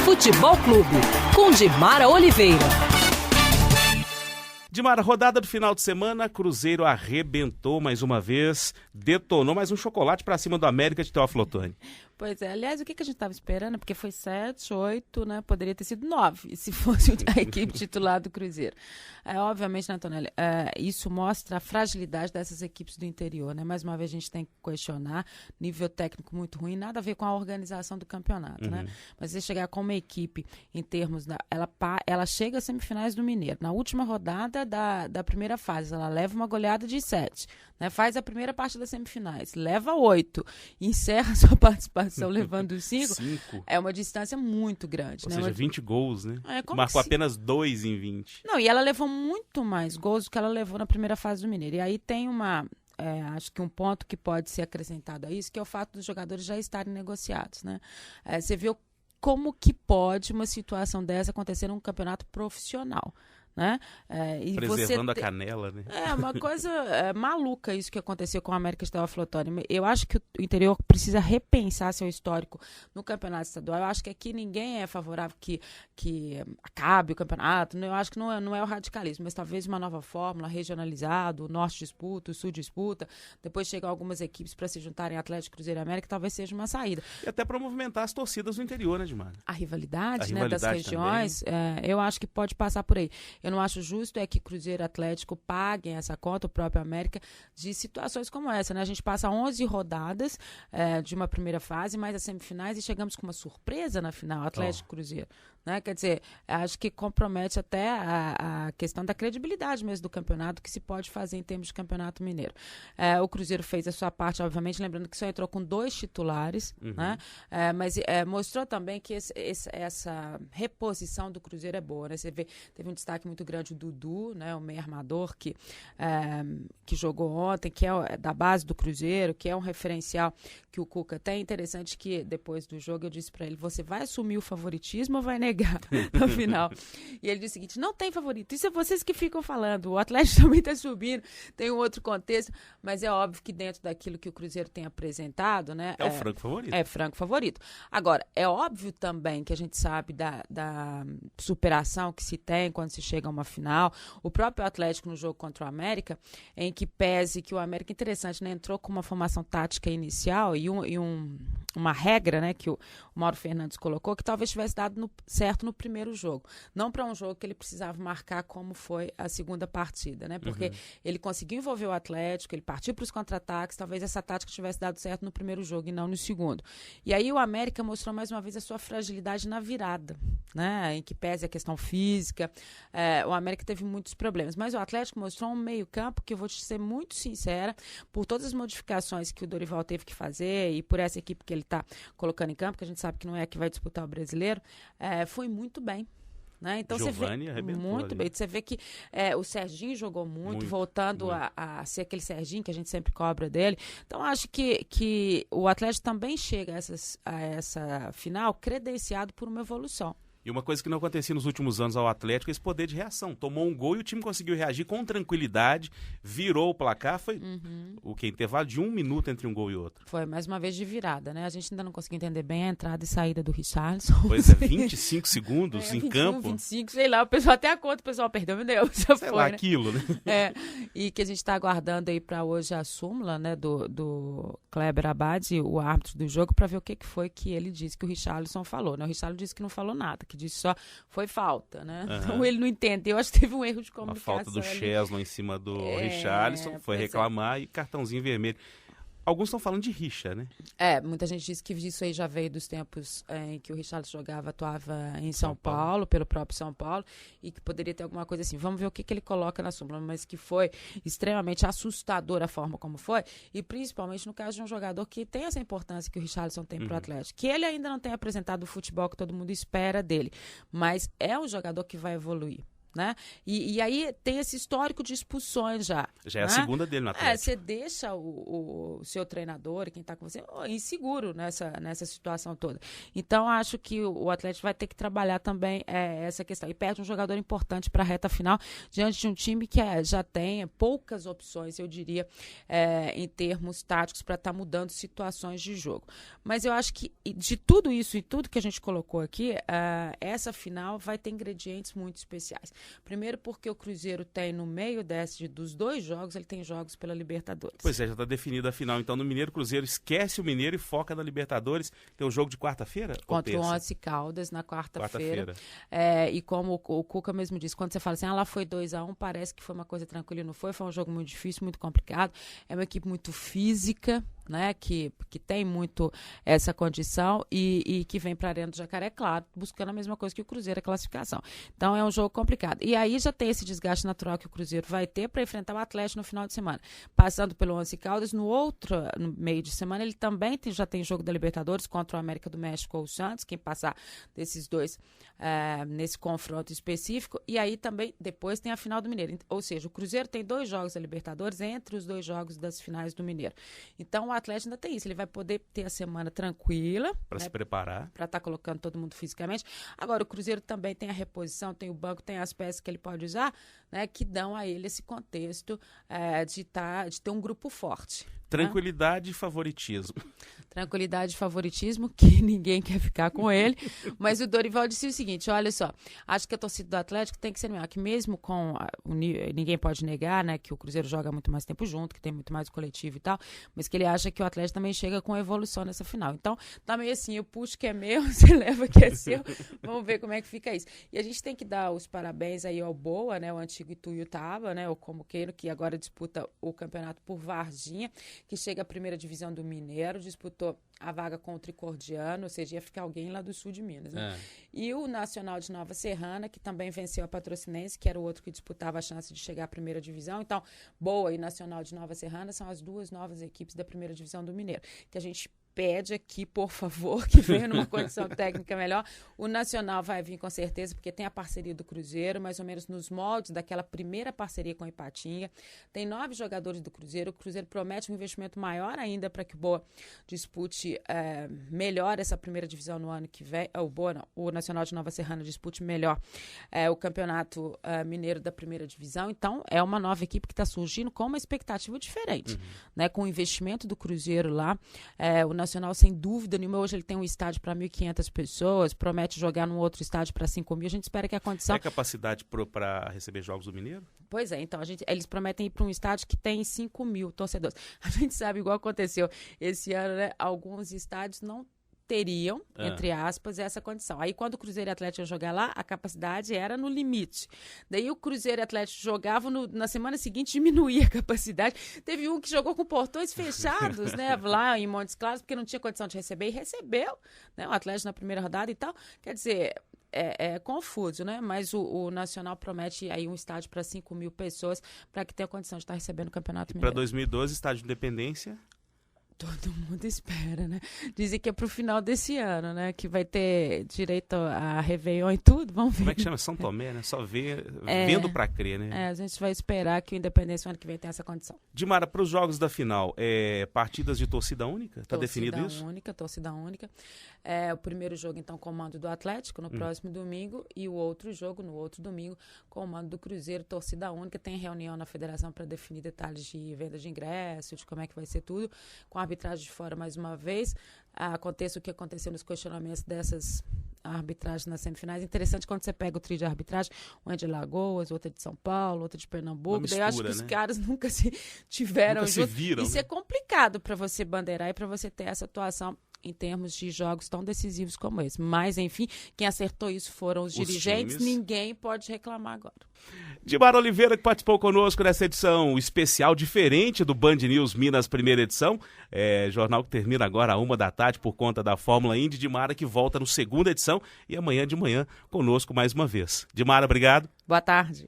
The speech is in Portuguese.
Futebol Clube, com Dimara Oliveira. Dimara, rodada do final de semana, Cruzeiro arrebentou mais uma vez, detonou mais um chocolate para cima do América de Teófilo Otoni. Pois é, aliás, o que a gente estava esperando? Porque foi 7, 8, né? Poderia ter sido 9, se fosse a equipe titular do Cruzeiro. Obviamente, né, Antonelli, isso mostra a fragilidade dessas equipes do interior, né? Mais uma vez a gente tem que questionar, nível técnico muito ruim, nada a ver com a organização do campeonato, né? Mas você chegar com uma equipe em termos, ela chega às semifinais do Mineiro. Na última rodada da primeira fase, ela leva uma goleada de 7, né? Faz a primeira parte das semifinais, leva 8, encerra sua participação levando 5, é uma distância muito grande. Ou né? seja, 20 gols, né? Como Marcou apenas 2 em 20. Não, e ela levou muito mais gols do que ela levou na primeira fase do Mineiro. E aí tem acho que um ponto que pode ser acrescentado a isso, que é o fato dos jogadores já estarem negociados, né? Você vê como que pode uma situação dessa acontecer num campeonato profissional, né? Preservando a canela, né? É uma coisa maluca isso que aconteceu com o América de Teófilo Otoni. Eu acho que o interior precisa repensar seu histórico no campeonato estadual. Eu acho que aqui ninguém é favorável que acabe o campeonato. Eu acho que não é o radicalismo, mas talvez uma nova fórmula, regionalizado, o norte disputa, o sul disputa, depois chegam algumas equipes para se juntarem, Atlético, Cruzeiro e América, talvez seja uma saída. E até para movimentar as torcidas do interior, né, Dimara? A rivalidade, né, das regiões, eu acho que pode passar por aí. Eu não acho justo que Cruzeiro e Atlético paguem essa conta, o próprio América, de situações como essa, né? A gente passa 11 rodadas de uma primeira fase, mais as semifinais, e chegamos com uma surpresa na final, Atlético e Cruzeiro. Né? Quer dizer, acho que compromete até a questão da credibilidade mesmo do campeonato, que se pode fazer em termos de campeonato mineiro. O Cruzeiro fez a sua parte, obviamente, lembrando que só entrou com 2 titulares, né? Mas mostrou também que essa reposição do Cruzeiro é boa, né? Você vê, teve um destaque muito grande o Dudu, né? O meio armador que jogou ontem, que é da base do Cruzeiro, que é um referencial que o Cuca tem. Interessante que depois do jogo eu disse para ele: você vai assumir o favoritismo ou vai negar no final? E ele disse o seguinte: não tem favorito, isso é vocês que ficam falando, o Atlético também está subindo, tem um outro contexto, mas é óbvio que dentro daquilo que o Cruzeiro tem apresentado, né, é o franco favorito. É franco favorito. Agora, é óbvio também que a gente sabe da superação que se tem quando se chega a uma final. O próprio Atlético no jogo contra o América, em que pese que o América, interessante, né, entrou com uma formação tática inicial e uma regra, né, que o Mauro Fernandes colocou, que talvez tivesse dado certo no primeiro jogo. Não para um jogo que ele precisava marcar como foi a segunda partida, né? Porque ele conseguiu envolver o Atlético, ele partiu para os contra-ataques, talvez essa tática tivesse dado certo no primeiro jogo e não no segundo. E aí o América mostrou mais uma vez a sua fragilidade na virada, né? Em que pese a questão física, o América teve muitos problemas, mas o Atlético mostrou um meio-campo que eu vou te ser muito sincera, por todas as modificações que o Dorival teve que fazer e por essa equipe que ele está colocando em campo, que a gente sabe que não é a que vai disputar o brasileiro, foi muito bem. Né? Então Giovani você vê muito ali. Bem. Você vê que o Serginho jogou muito voltando a ser aquele Serginho que a gente sempre cobra dele. Então acho que o Atlético também chega a essa final credenciado por uma evolução. E uma coisa que não acontecia nos últimos anos ao Atlético é esse poder de reação. Tomou um gol e o time conseguiu reagir com tranquilidade, virou o placar, foi o intervalo de 1 minuto entre um gol e outro. Foi mais uma vez de virada, né? A gente ainda não conseguiu entender bem a entrada e saída do Richarlison. Pois é, 25 segundos em 21, campo. 25, sei lá, o pessoal até a conta, o pessoal perdeu, meu Deus. Sei lá, né? aquilo, né? E que a gente está aguardando aí para hoje a súmula, né, do Kleber Abad, o árbitro do jogo, para ver o que foi que ele disse que o Richarlison falou, né? O Richarlison disse que não falou nada, que disse só foi falta, né? Então ele não entendeu, acho que teve um erro de comunicação. Uma falta do Chesney em cima do Richarlison, foi reclamar e cartãozinho vermelho. Alguns estão falando de rixa, né? Muita gente diz que isso aí já veio dos tempos em que o Richarlison atuava em São Paulo, pelo próprio São Paulo, e que poderia ter alguma coisa assim. Vamos ver o que ele coloca na súmula, mas que foi extremamente assustadora a forma como foi, e principalmente no caso de um jogador que tem essa importância que o Richarlison tem para o Atlético, que ele ainda não tem apresentado o futebol que todo mundo espera dele, mas é um jogador que vai evoluir. né? E aí tem esse histórico de expulsões já. Já é a né? segunda dele no Atlético. Você deixa o seu treinador, quem está com você, inseguro nessa situação toda. Então, acho que o Atlético vai ter que trabalhar também essa questão. E perde um jogador importante para a reta final, diante de um time que já tem poucas opções, eu diria, em termos táticos, para estar mudando situações de jogo. Mas eu acho que de tudo isso e tudo que a gente colocou aqui, essa final vai ter ingredientes muito especiais. Primeiro porque o Cruzeiro tem, no meio dos 2 jogos, ele tem jogos pela Libertadores. Pois é, já está definida a final. Então, no Mineiro, Cruzeiro esquece o Mineiro e foca na Libertadores. Tem o jogo de quarta-feira? Contra o Once Caldas, na quarta-feira. E como o Cuca mesmo disse, quando você fala assim, lá foi 2-1, parece que foi uma coisa tranquila, não foi? Foi um jogo muito difícil, muito complicado. É uma equipe muito física, né, que tem muito essa condição e que vem para a Arena do Jacaré, claro, buscando a mesma coisa que o Cruzeiro, a classificação. Então é um jogo complicado. E aí já tem esse desgaste natural que o Cruzeiro vai ter para enfrentar o Atlético no final de semana. Passando pelo Once Caldas, no meio de semana, ele também já tem jogo da Libertadores contra o América do México ou o Santos, quem passar desses 2 nesse confronto específico. E aí também, depois tem a final do Mineiro. Ou seja, o Cruzeiro tem 2 jogos da Libertadores entre os 2 jogos das finais do Mineiro. Então, o Atlético ainda tem isso. Ele vai poder ter a semana tranquila. Para se preparar. Para estar colocando todo mundo fisicamente. Agora, o Cruzeiro também tem a reposição, tem o banco, tem as peças que ele pode usar, né, que dão a ele esse contexto de ter um grupo forte. Tranquilidade e favoritismo. Tranquilidade e favoritismo, que ninguém quer ficar com ele. Mas o Dorival disse o seguinte, olha só, acho que a torcida do Atlético tem que ser melhor, que mesmo com ninguém pode negar, né, que o Cruzeiro joga muito mais tempo junto, que tem muito mais coletivo e tal, mas que ele acha que o Atlético também chega com evolução nessa final. Então, tá meio assim, eu puxo que é meu, você leva que é seu, vamos ver como é que fica isso. E a gente tem que dar os parabéns aí ao Boa, né, o antigo Ituiutaba, né, o Comoqueiro, que agora disputa o campeonato por Varginha, que chega à primeira divisão do Mineiro, disputou a vaga com o Tricordiano, ou seja, ia ficar alguém lá do sul de Minas. Né? E o Nacional de Nova Serrana, que também venceu a Patrocinense, que era o outro que disputava a chance de chegar à primeira divisão. Então, Boa e Nacional de Nova Serrana são as 2 novas equipes da primeira divisão do Mineiro, que a gente pede aqui, por favor, que venha numa condição técnica melhor. O Nacional vai vir com certeza, porque tem a parceria do Cruzeiro, mais ou menos nos moldes daquela primeira parceria com a Ipatinga. Tem 9 jogadores do Cruzeiro. O Cruzeiro promete um investimento maior ainda para que o Boa dispute melhor essa primeira divisão no ano que vem. O Nacional de Nova Serrana dispute melhor o campeonato mineiro da primeira divisão. Então, é uma nova equipe que está surgindo com uma expectativa diferente, né? Com o investimento do Cruzeiro lá. O Nacional, sem dúvida nenhuma, hoje ele tem um estádio para 1.500 pessoas, promete jogar num outro estádio para 5.000. A gente espera que a condição... É capacidade para receber jogos do Mineiro? Pois é, então eles prometem ir para um estádio que tem 5.000 torcedores. A gente sabe, igual aconteceu esse ano, né? Alguns estádios não teriam, entre aspas, essa condição. Aí, quando o Cruzeiro e Atlético iam jogar lá, a capacidade era no limite. Daí, o Cruzeiro e Atlético jogavam, na semana seguinte, diminuía a capacidade. Teve um que jogou com portões fechados, né, lá em Montes Claros, porque não tinha condição de receber, e recebeu, né, o Atlético na primeira rodada e tal. Quer dizer, é confuso, né? Mas o Nacional promete aí um estádio para 5.000 pessoas, para que tenha condição de estar recebendo o Campeonato Mineiro. Para 2012, estádio de Independência... Todo mundo espera, né? Dizem que é pro final desse ano, né? Que vai ter direito a Réveillon e tudo, vamos ver. Como é que chama? São Tomé, né? Só vendo pra crer, né? A gente vai esperar que o Independência ano que vem tenha essa condição. Dimara, para os jogos da final, partidas de torcida única? Tá definido isso? Torcida única. O primeiro jogo, então, comando do Atlético, no próximo domingo, e o outro jogo, no outro domingo, comando do Cruzeiro, torcida única. Tem reunião na federação para definir detalhes de venda de ingresso, de como é que vai ser tudo, com a arbitragem de fora mais uma vez. Aconteça o que aconteceu nos questionamentos dessas arbitragens nas semifinais. Interessante quando você pega o trio de arbitragem, um é de Alagoas, outro é de São Paulo, outro é de Pernambuco. Mistura, daí eu acho que os caras nunca se tiveram nunca juntos. Se viram, Isso né? é complicado para você bandeirar e para você ter essa atuação em termos de jogos tão decisivos como esse. Mas, enfim, quem acertou isso foram os dirigentes. Times. Ninguém pode reclamar agora. Dimara Oliveira, que participou conosco nessa edição especial, diferente do Band News Minas primeira edição. Jornal que termina agora às 13h por conta da Fórmula Indy. Dimara que volta no segunda edição e amanhã de manhã conosco mais uma vez. Dimara, obrigado. Boa tarde.